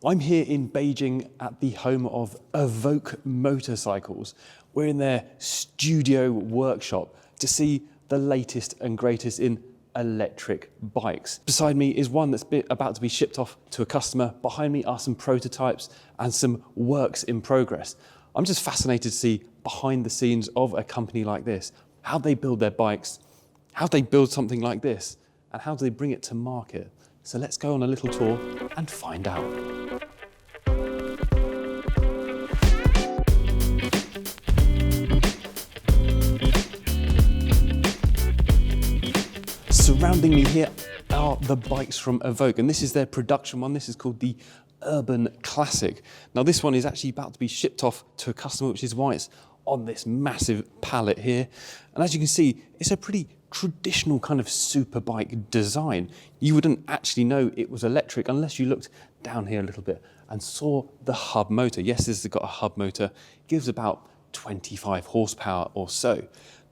I'm here in Beijing at the home of EVOKE Motorcycles. We're in their studio workshop to see the latest and greatest in electric bikes. Beside me is one that's about to be shipped off to a customer. Behind me are some prototypes and some works in progress. I'm just fascinated to see behind the scenes of a company like this, how they build their bikes, how they build something like this, and how do they bring it to market. So let's go on a little tour and find out. Surrounding me here are the bikes from EVOKE, and this is their production one. This is called the Urban Classic. Now this one is actually about to be shipped off to a customer, which is why it's on this massive pallet here. And as you can see, it's a pretty traditional kind of superbike design. You wouldn't actually know it was electric unless you looked down here a little bit and saw the hub motor. Yes, this has got a hub motor, gives about 25 horsepower or so.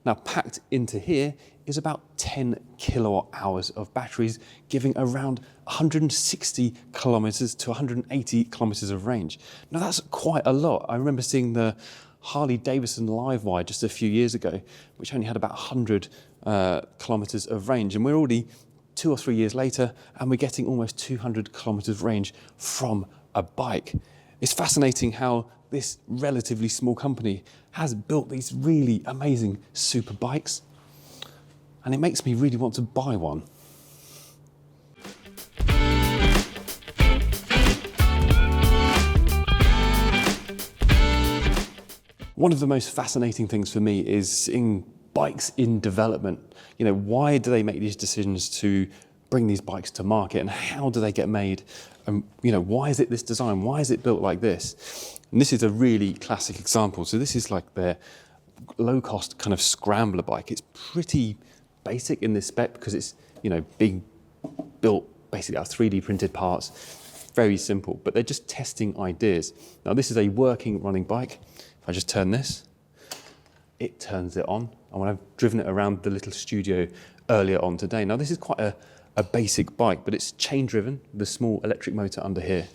Now packed into here is about 10 kilowatt hours of batteries, giving around 160 kilometers to 180 kilometers of range. Now that's quite a lot. I remember seeing the Harley Davidson Livewire just a few years ago, which only had about 100 kilometers of range. And we're already 2 or 3 years later, and we're getting almost 200 kilometers range from a bike. It's fascinating how this relatively small company has built these really amazing super bikes, and it makes me really want to buy one. One of the most fascinating things for me is seeing bikes in development. You know, why do they make these decisions to bring these bikes to market, and how do they get made? You know, why is it this design? Why is it built like this? And this is a really classic example. So this is like their low-cost kind of Scrambler bike. It's pretty basic in this spec because it's, you know, being built basically out of 3D printed parts. Very simple, but they're just testing ideas. Now this is a working running bike. If I just turn this, it turns it on. And when I've driven it around the little studio earlier on today, now this is quite a basic bike, but it's chain driven, the small electric motor under here.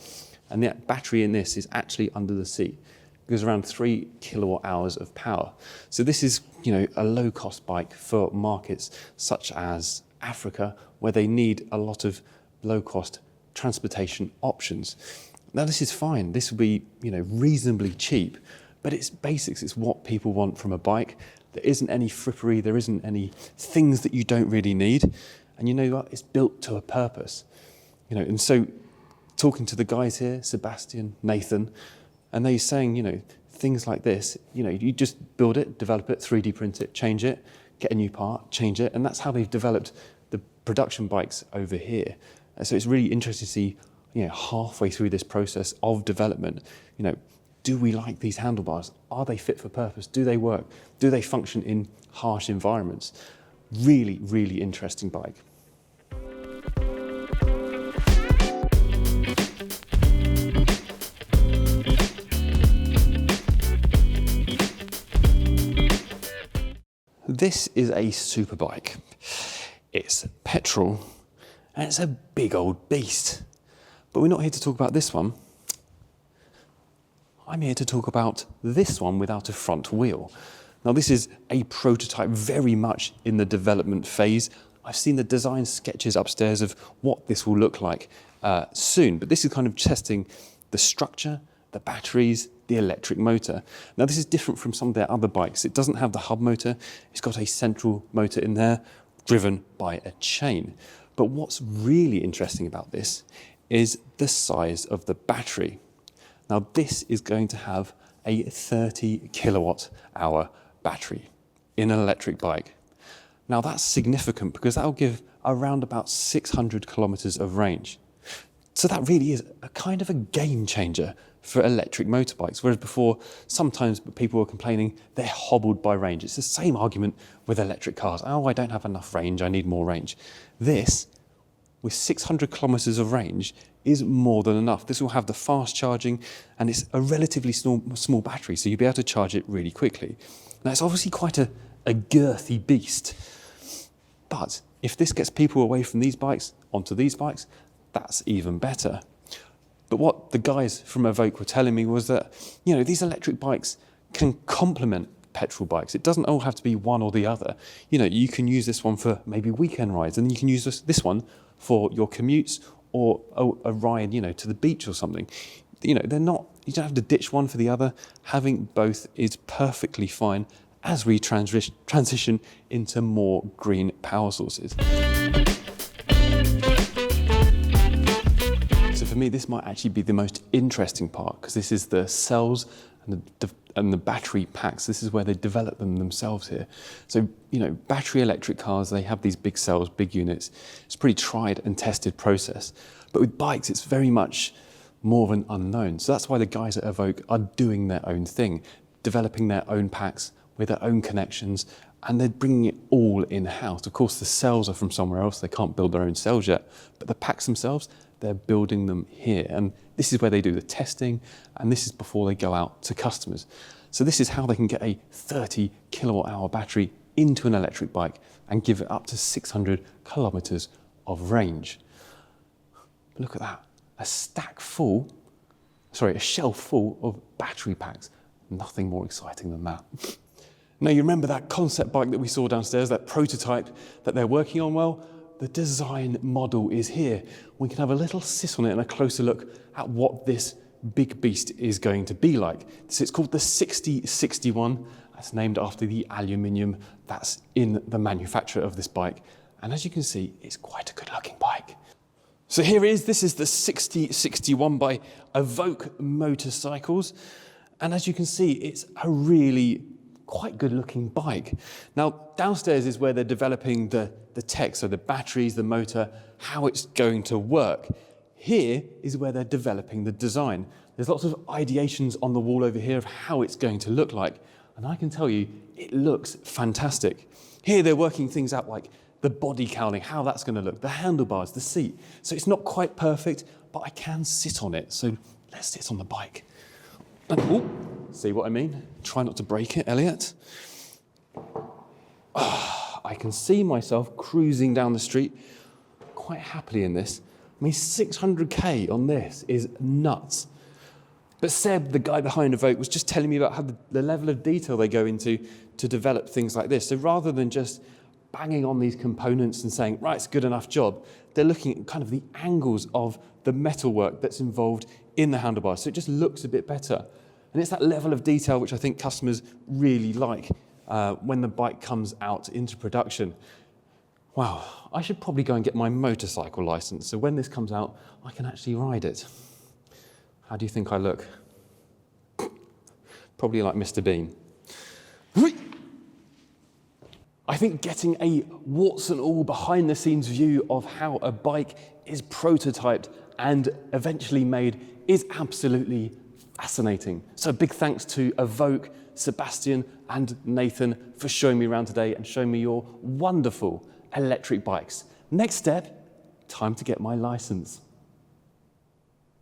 And the battery in this is actually under the seat. It goes around 3 kilowatt hours of power. So this is, you know, a low cost bike for markets such as Africa, where they need a lot of low cost transportation options. Now this is fine. This will be, you know, reasonably cheap, but it's basics. It's what people want from a bike. There isn't any frippery. There isn't any things that you don't really need. And you know what? It's built to a purpose. You know, and so talking to the guys here, Sebastian, Nathan, and they're saying, you know, things like this, you know, you just build it, develop it, 3D print it, change it, get a new part, change it. And that's how they've developed the production bikes over here. And so it's really interesting to see, you know, halfway through this process of development, you know, do we like these handlebars? Are they fit for purpose? Do they work? Do they function in harsh environments? Really, really interesting bike. This is a Superbike. It's petrol and it's a big old beast. But we're not here to talk about this one. I'm here to talk about this one without a front wheel. Now this is a prototype very much in the development phase. I've seen the design sketches upstairs of what this will look like soon, but this is kind of testing the structure, the batteries, the electric motor. Now this is different from some of their other bikes. It doesn't have the hub motor. It's got a central motor in there driven by a chain. But what's really interesting about this is the size of the battery. Now this is going to have a 30 kilowatt hour battery in an electric bike. Now that's significant because that'll give around about 600 kilometers of range. So that really is a kind of a game changer for electric motorbikes, whereas before sometimes people were complaining they're hobbled by range. It's the same argument with electric cars. Oh, I don't have enough range, I need more range. This, with 600 kilometers of range, is more than enough. This will have the fast charging, and it's a relatively small battery, so you'll be able to charge it really quickly. Now it's obviously quite a girthy beast, but if this gets people away from these bikes onto these bikes, that's even better. But what the guys from EVOKE were telling me was that, you know, these electric bikes can complement petrol bikes. It doesn't all have to be one or the other. You know, you can use this one for maybe weekend rides, and you can use this one for your commutes or a ride, you know, to the beach or something. You know, you don't have to ditch one for the other. Having both is perfectly fine as we transition into more green power sources. So for me, this might actually be the most interesting part, because this is the cells and the battery packs. This is where they develop them themselves here. So, you know, battery electric cars, they have these big cells, big units. It's a pretty tried and tested process. But with bikes, it's very much more of an unknown. So that's why the guys at EVOKE are doing their own thing, developing their own packs with their own connections, and they're bringing it all in-house. Of course, the cells are from somewhere else. They can't build their own cells yet, but the packs themselves, they're building them here. And this is where they do the testing, and this is before they go out to customers. So this is how they can get a 30 kilowatt hour battery into an electric bike and give it up to 600 kilometers of range. But look at that, a shelf full of battery packs. Nothing more exciting than that. Now, you remember that concept bike that we saw downstairs, that prototype that they're working on? Well, the design model is here. We can have a little sit on it and a closer look at what this big beast is going to be like. It's called the 6061. That's named after the aluminium that's in the manufacture of this bike. And as you can see, it's quite a good looking bike. So here it is. This is the 6061 by EVOKE Motorcycles. And as you can see, it's a really quite good looking bike. Now, downstairs is where they're developing the tech, so the batteries, the motor, how it's going to work. Here is where they're developing the design. There's lots of ideations on the wall over here of how it's going to look like. And I can tell you, it looks fantastic. Here they're working things out like the body cowling, how that's going to look, the handlebars, the seat. So it's not quite perfect, but I can sit on it. So let's sit on the bike. See what I mean? Try not to break it, Elliot. I can see myself cruising down the street quite happily in this. I mean, 600k on this is nuts. But Seb, the guy behind EVOKE, was just telling me about how the level of detail they go into to develop things like this. So rather than just banging on these components and saying, right, it's a good enough job, they're looking at kind of the angles of the metalwork that's involved in the handlebars. So it just looks a bit better. And it's that level of detail which I think customers really like when the bike comes out into production. Wow, I should probably go and get my motorcycle license, so when this comes out, I can actually ride it. How do you think I look? Probably like Mr. Bean. I think getting a warts and all behind the scenes view of how a bike is prototyped and eventually made is absolutely fascinating. So big thanks to EVOKE, Sebastian and Nathan for showing me around today and showing me your wonderful electric bikes. Next step, time to get my license.